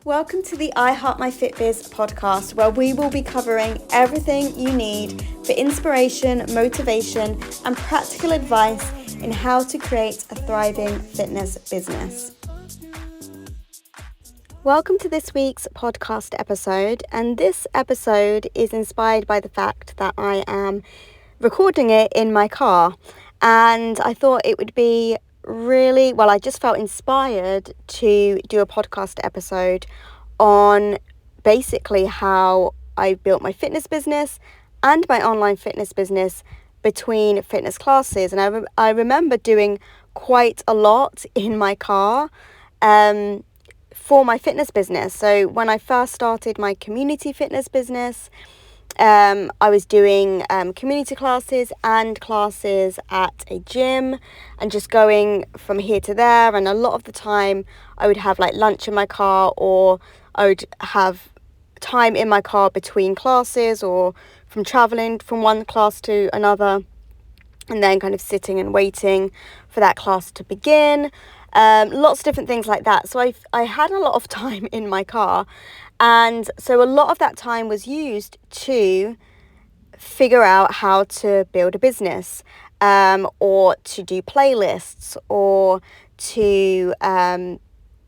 Welcome to the I Heart My Fitbiz podcast, where we will be covering everything you need for inspiration, motivation, and practical advice in how to create a thriving fitness business. Welcome to this week's podcast episode, and this episode is inspired by the fact that I am recording it in my car, and I thought it would be I just felt inspired to do a podcast episode on basically how I built my fitness business and my online fitness business between fitness classes. And I remember doing quite a lot in my car for my fitness business. So when I first started my community fitness business, I was doing community classes and classes at a gym and just going from here to there. And a lot of the time I would have like lunch in my car, or I would have time in my car between classes, or from traveling from one class to another, and then kind of sitting and waiting for that class to begin. Lots of different things like that. So I had a lot of time in my car. And so a lot of that time was used to figure out how to build a business, or to do playlists, or to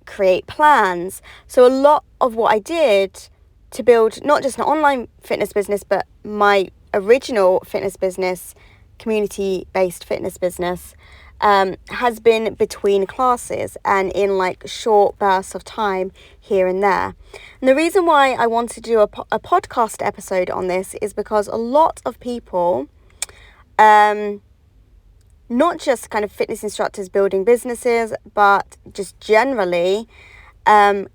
create plans. So a lot of what I did to build not just an online fitness business, but my original fitness business, community-based fitness business, has been between classes and in like short bursts of time here and there. And the reason why I wanted to do a podcast episode on this is because a lot of people, not just kind of fitness instructors building businesses, but just generally, and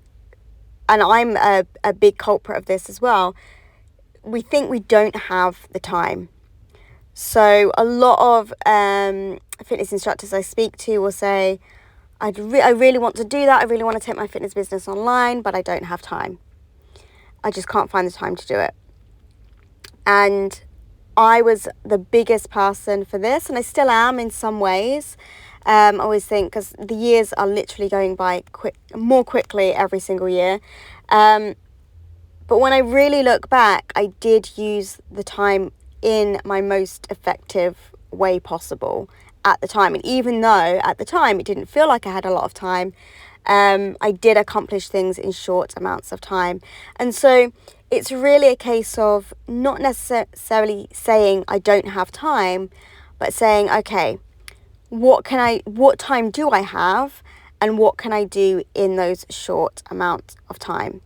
I'm a big culprit of this as well, we think we don't have the time. So a lot of fitness instructors I speak to will say, I really want to do that. I really want to take my fitness business online, but I don't have time. I just can't find the time to do it. And I was the biggest person for this, and I still am in some ways. I always think, because the years are literally going by more quickly every single year. But when I really look back, I did use the time in my most effective way possible at the time. And even though at the time it didn't feel like I had a lot of time, I did accomplish things in short amounts of time. And so it's really a case of not necessarily saying I don't have time, but saying, okay, what time do I have, and what can I do in those short amount of time,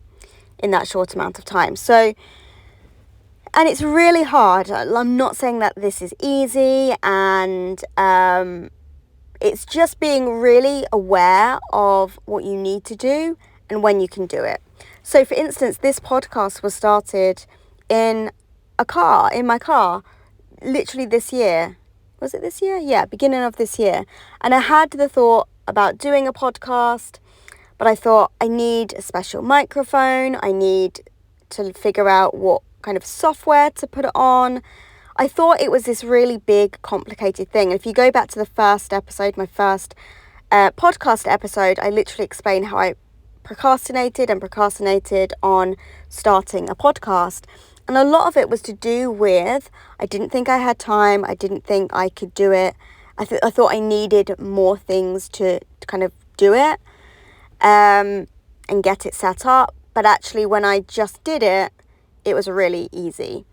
So, and it's really hard. I'm not saying that this is easy, and it's just being really aware of what you need to do and when you can do it. So, for instance, this podcast was started in my car, literally this year. Was it this year? Yeah, beginning of this year. And I had the thought about doing a podcast, but I thought I need a special microphone. I need to figure out what kind of software to put it on. I thought it was this really big, complicated thing. And if you go back to the first episode, my first podcast episode, I literally explained how I procrastinated on starting a podcast. And a lot of it was to do with, I didn't think I had time. I didn't think I could do it. I thought I needed more things to kind of do it, and get it set up. But actually, when I just did it, it was really easy.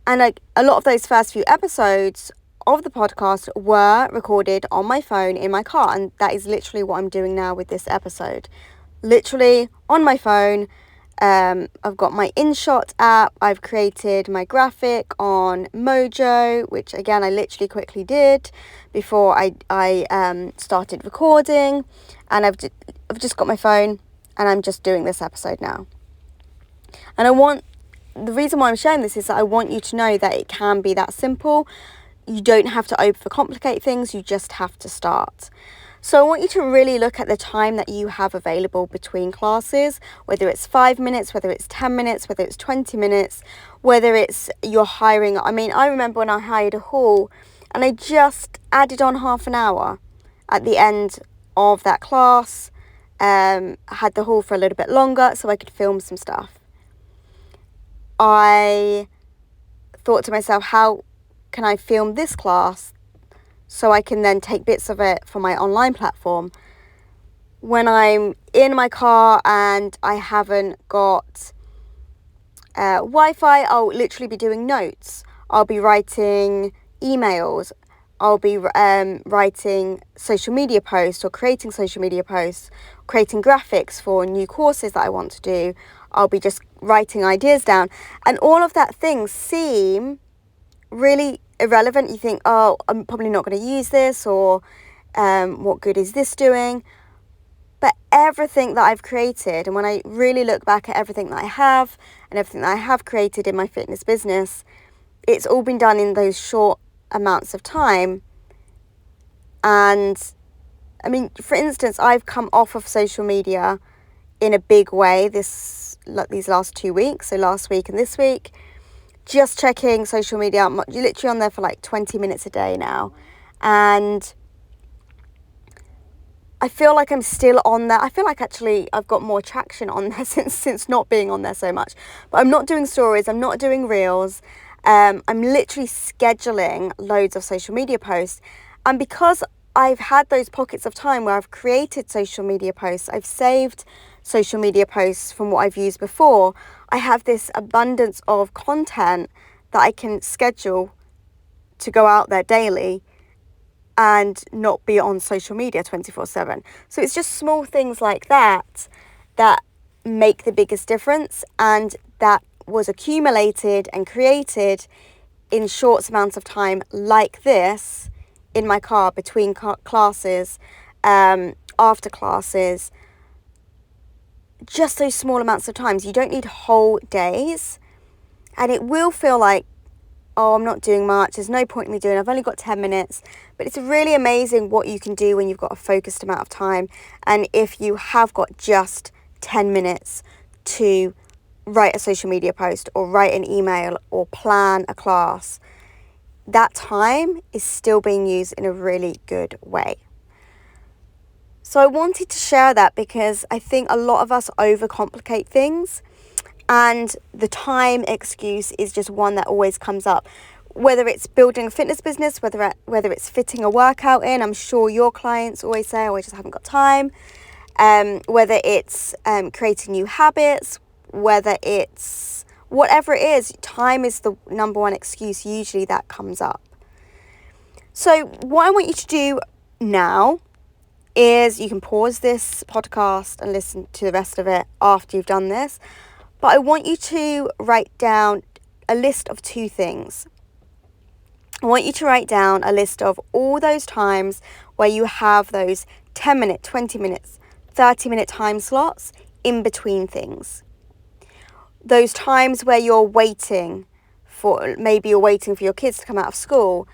And a lot of those first few episodes of the podcast were recorded on my phone in my car. And that is literally what I'm doing now with this episode. Literally on my phone. I've got my InShot app. I've created my graphic on Mojo, which again, I literally quickly did before I started recording. And I've just got my phone, and I'm just doing this episode now. And the reason why I'm sharing this is that I want you to know that it can be that simple. You don't have to overcomplicate things. You just have to start. So I want you to really look at the time that you have available between classes, whether it's 5 minutes, whether it's 10 minutes, whether it's 20 minutes, whether it's you're hiring. I mean, I remember when I hired a hall and I just added on half an hour at the end of that class, had the hall for a little bit longer so I could film some stuff. I thought to myself, how can I film this class so I can then take bits of it for my online platform? When I'm in my car and I haven't got Wi-Fi, I'll literally be doing notes. I'll be writing emails. I'll be writing social media posts or creating social media posts, creating graphics for new courses that I want to do. I'll be just writing ideas down. And all of that things seem really irrelevant. You think, oh, I'm probably not going to use this, or what good is this doing? But everything that I've created, and when I really look back at everything that I have and everything that I have created in my fitness business, it's all been done in those short amounts of time. And I mean, for instance, I've come off of social media in a big way these last 2 weeks, so last week and this week, just checking social media. I'm literally on there for like 20 minutes a day now, and I feel like I'm still on there. I feel like actually I've got more traction on there since not being on there so much. But I'm not doing stories, I'm not doing reels. I'm literally scheduling loads of social media posts. And because I've had those pockets of time where I've created social media posts, I've saved social media posts from what I've used before, I have this abundance of content that I can schedule to go out there daily and not be on social media 24/7. So it's just small things like that that make the biggest difference, and that was accumulated and created in short amounts of time like this, in my car, between classes, after classes. Just those small amounts of times. You don't need whole days, and it will feel like, oh, I'm not doing much, there's no point in me doing, I've only got 10 minutes. But it's really amazing what you can do when you've got a focused amount of time. And if you have got just 10 minutes to write a social media post or write an email or plan a class, that time is still being used in a really good way. So I wanted to share that because I think a lot of us overcomplicate things, and the time excuse is just one that always comes up. Whether it's building a fitness business, whether it's fitting a workout in, I'm sure your clients always say, oh, I just haven't got time. Whether it's creating new habits, whether it's whatever it is, time is the number one excuse usually that comes up. So what I want you to do now is, you can pause this podcast and listen to the rest of it after you've done this. But I want you to write down a list of 2 things. I want you to write down a list of all those times where you have those 10 minute, 20 minutes, 30-minute time slots in between things. Those times where you're waiting for, maybe you're waiting for your kids to come out of school.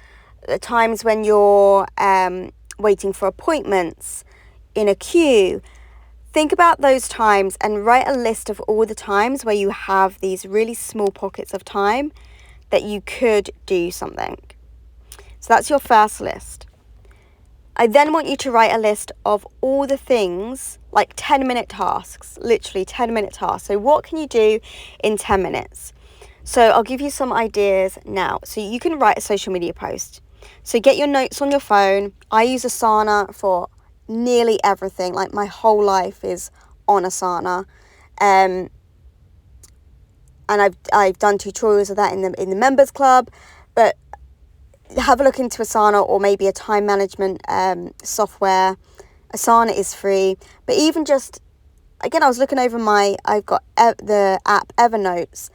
The times when you're waiting for appointments in a queue. Think about those times and write a list of all the times where you have these really small pockets of time that you could do something. So that's your first list. I then want you to write a list of all the things, like 10-minute tasks, literally 10-minute tasks. So what can you do in 10 minutes? So I'll give you some ideas now. So you can write a social media post. So get your notes on your phone. I use Asana for nearly everything. Like, my whole life is on Asana. And I've done tutorials of that in the members club. But have a look into Asana, or maybe a time management software. Asana is free. But even just, again, I was looking over I've got the app Evernote,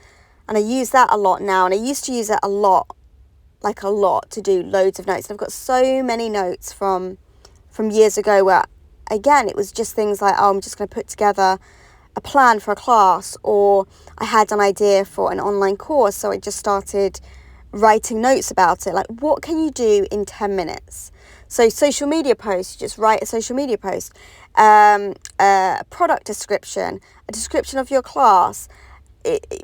and I use that a lot now. And I used to use it a lot to do loads of notes. And I've got so many notes from years ago where, again, it was just things like, oh, I'm just going to put together a plan for a class, or I had an idea for an online course, so I just started writing notes about it. Like, what can you do in 10 minutes? So social media posts, you just write a social media post, a product description, a description of your class.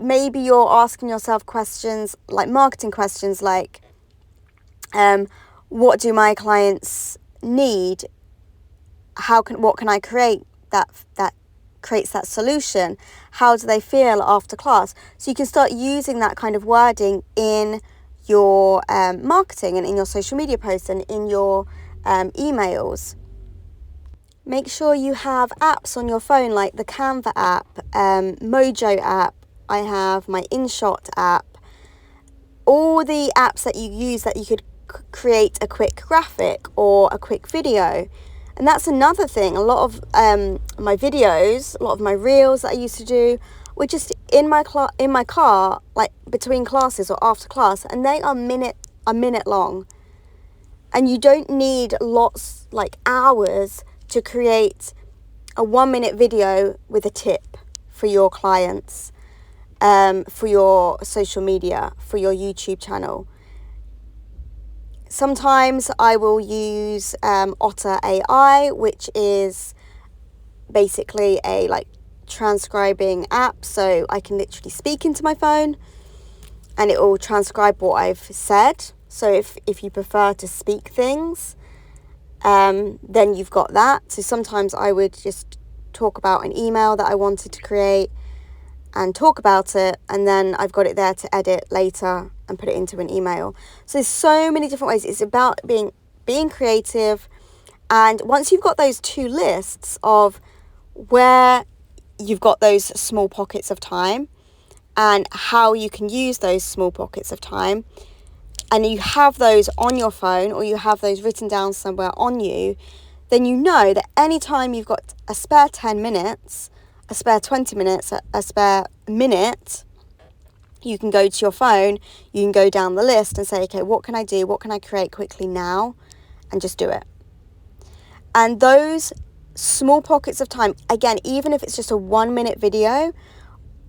Maybe you're asking yourself questions, like marketing questions, like, what do my clients need? What can I create that creates that solution? How do they feel after class? So you can start using that kind of wording in your marketing and in your social media posts and in your emails. Make sure you have apps on your phone like the Canva app, Mojo app. I have my InShot app. All the apps that you use that you could create a quick graphic or a quick video. And that's another thing. A lot of my videos, a lot of my reels that I used to do were just in my car, like between classes or after class, and they are a minute long. And you don't need lots, like hours, to create a 1-minute video with a tip for your clients, for your social media, for your YouTube channel. Sometimes I will use Otter AI, which is basically a transcribing app. So I can literally speak into my phone and it will transcribe what I've said. So if you prefer to speak things, then you've got that. So sometimes I would just talk about an email that I wanted to create and talk about it, and then I've got it there to edit later and put it into an email. So there's so many different ways. It's about being creative, and once you've got those 2 lists of where you've got those small pockets of time and how you can use those small pockets of time, and you have those on your phone or you have those written down somewhere on you, then you know that anytime you've got a spare 10 minutes, a spare 20 minutes, a spare minute, you can go to your phone, you can go down the list and say, okay, what can I do? What can I create quickly now? And just do it. And those small pockets of time, again, even if it's just a 1-minute video,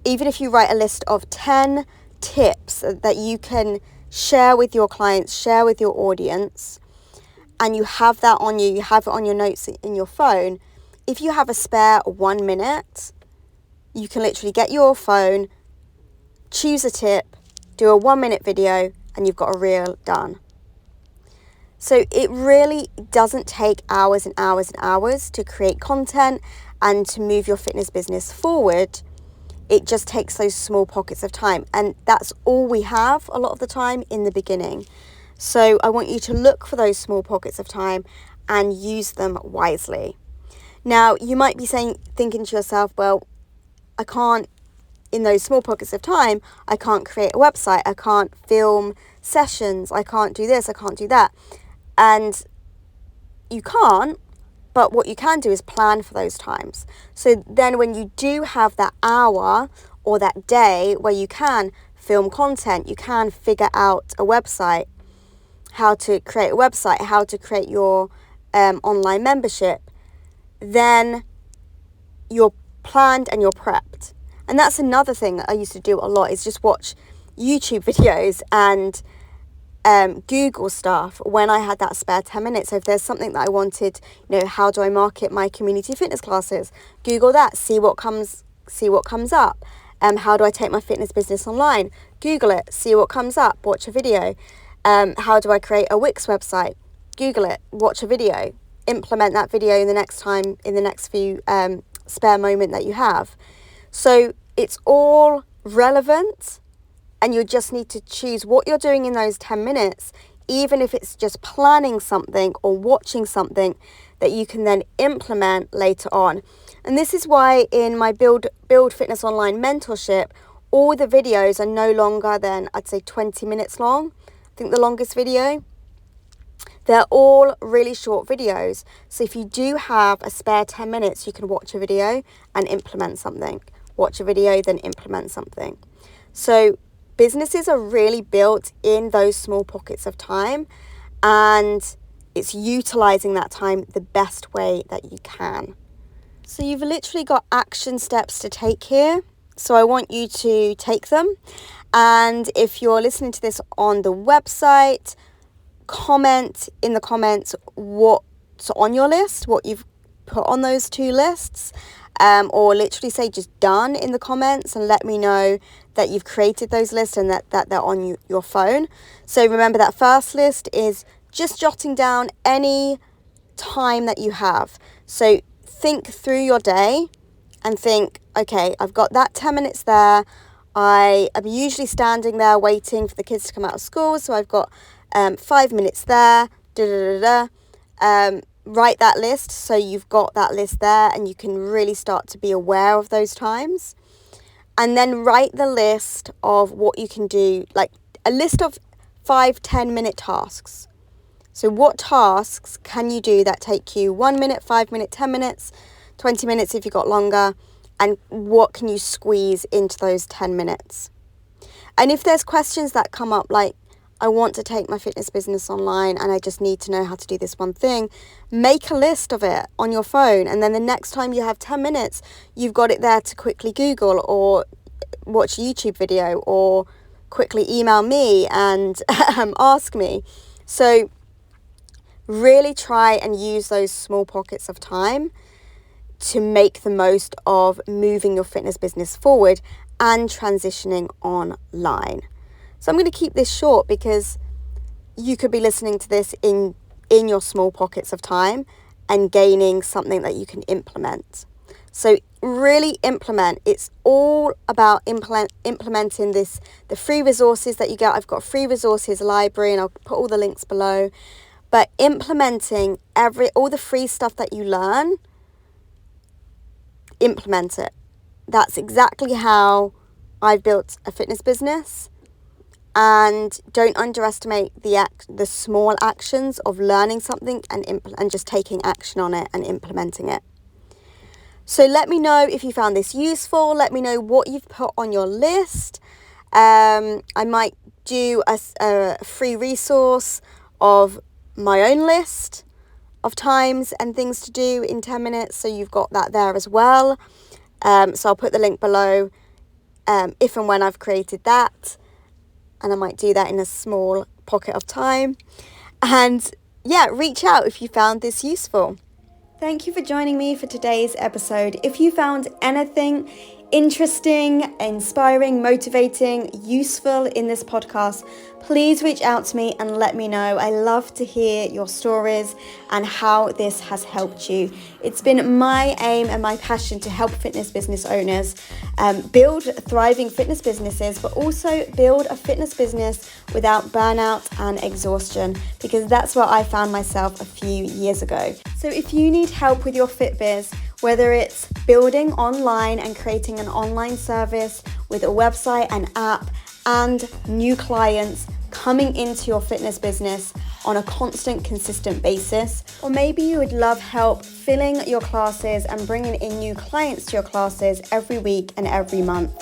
even if you write a list of 10 tips that you can share with your clients, share with your audience, and you have that on you have it on your notes in your phone, if you have a spare 1 minute, you can literally get your phone, choose a tip, do a 1-minute video, and you've got a reel done. So it really doesn't take hours and hours and hours to create content and to move your fitness business forward. It just takes those small pockets of time, and that's all we have a lot of the time in the beginning. So I want you to look for those small pockets of time and use them wisely. Now, you might be thinking to yourself, well, I can't, in those small pockets of time, I can't create a website, I can't film sessions, I can't do this, I can't do that. And you can't, but what you can do is plan for those times. So then when you do have that hour or that day where you can film content, you can figure out a website, how to create a website, how to create your online membership, then you're planned and you're prepped. And that's another thing that I used to do a lot, is just watch YouTube videos and Google stuff when I had that spare 10 minutes. So if there's something that I wanted, how do I market my community fitness classes? Google that, see what comes up. How do I take my fitness business online? Google it, see what comes up, watch a video. How do I create a Wix website? Google it, watch a video, implement that video in the next few spare moment that you have. So it's all relevant, and you just need to choose what you're doing in those 10 minutes, even if it's just planning something or watching something that you can then implement later on. And this is why in my Build Fitness Online mentorship, all the videos are no longer than, I'd say, 20 minutes long. I think the longest video. They're all really short videos. So if you do have a spare 10 minutes, you can watch a video and implement something. Watch a video, then implement something. So businesses are really built in those small pockets of time, and it's utilizing that time the best way that you can. So you've literally got action steps to take here. So I want you to take them. And if you're listening to this on the website, comment in the comments what's on your list, what you've put on those 2 lists, or literally say just done in the comments and let me know that you've created those lists and that they're on your phone. So remember, that first list is just jotting down any time that you have. So think through your day and think, okay, I've got that 10 minutes there. I am usually standing there waiting for the kids to come out of school, so I've got 5 minutes there. Write that list so you've got that list there and you can really start to be aware of those times. And then write the list of what you can do, like a list of 5-10 minute tasks. So what tasks can you do that take you 1 minute, 5 minutes, 10 minutes, 20 minutes if you've got longer, and what can you squeeze into those 10 minutes? And if there's questions that come up like, I want to take my fitness business online and I just need to know how to do this one thing, make a list of it on your phone, and then the next time you have 10 minutes, you've got it there to quickly Google or watch a YouTube video or quickly email me and ask me. So really try and use those small pockets of time to make the most of moving your fitness business forward and transitioning online. So I'm going to keep this short because you could be listening to this in your small pockets of time and gaining something that you can implement. So really implement. It's all about implementing the free resources that you get. I've got a free resources library and I'll put all the links below. But implementing all the free stuff that you learn, implement it. That's exactly how I've built a fitness business. And don't underestimate the small actions of learning something and just taking action on it and implementing it. So let me know if you found this useful. Let me know what you've put on your list. I might do a free resource of my own list of times and things to do in 10 minutes. So you've got that there as well. So I'll put the link below if and when I've created that. And I might do that in a small pocket of time. And yeah, reach out if you found this useful. Thank you for joining me for today's episode. If you found anything interesting, inspiring, motivating, useful in this podcast, please reach out to me and let me know. I love to hear your stories and how this has helped you. It's been my aim and my passion to help fitness business owners build thriving fitness businesses, but also build a fitness business without burnout and exhaustion, because that's where I found myself a few years ago. So if you need help with your fit biz, whether it's building online and creating an online service with a website and app and new clients coming into your fitness business on a constant, consistent basis, or maybe you would love help filling your classes and bringing in new clients to your classes every week and every month.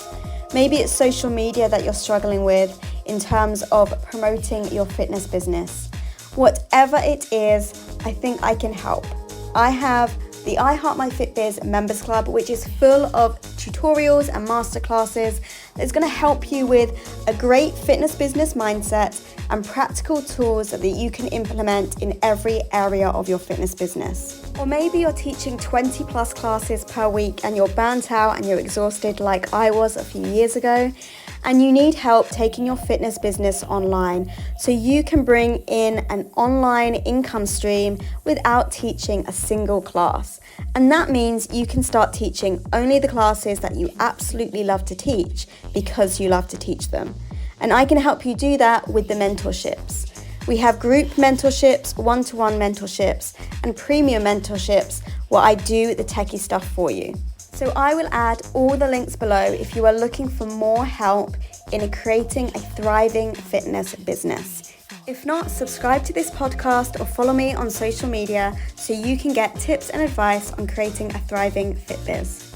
Maybe it's social media that you're struggling with in terms of promoting your fitness business. Whatever it is, I think I can help. I have the I Heart My Fit Biz Members Club, which is full of tutorials and masterclasses that's going to help you with a great fitness business mindset and practical tools that you can implement in every area of your fitness business. Or maybe you're teaching 20 plus classes per week and you're burnt out and you're exhausted like I was a few years ago, and you need help taking your fitness business online so you can bring in an online income stream without teaching a single class. And that means you can start teaching only the classes that you absolutely love to teach because you love to teach them. And I can help you do that with the mentorships. We have group mentorships, one-to-one mentorships, and premium mentorships where I do the techie stuff for you. So I will add all the links below if you are looking for more help in creating a thriving fitness business. If not, subscribe to this podcast or follow me on social media so you can get tips and advice on creating a thriving fit biz.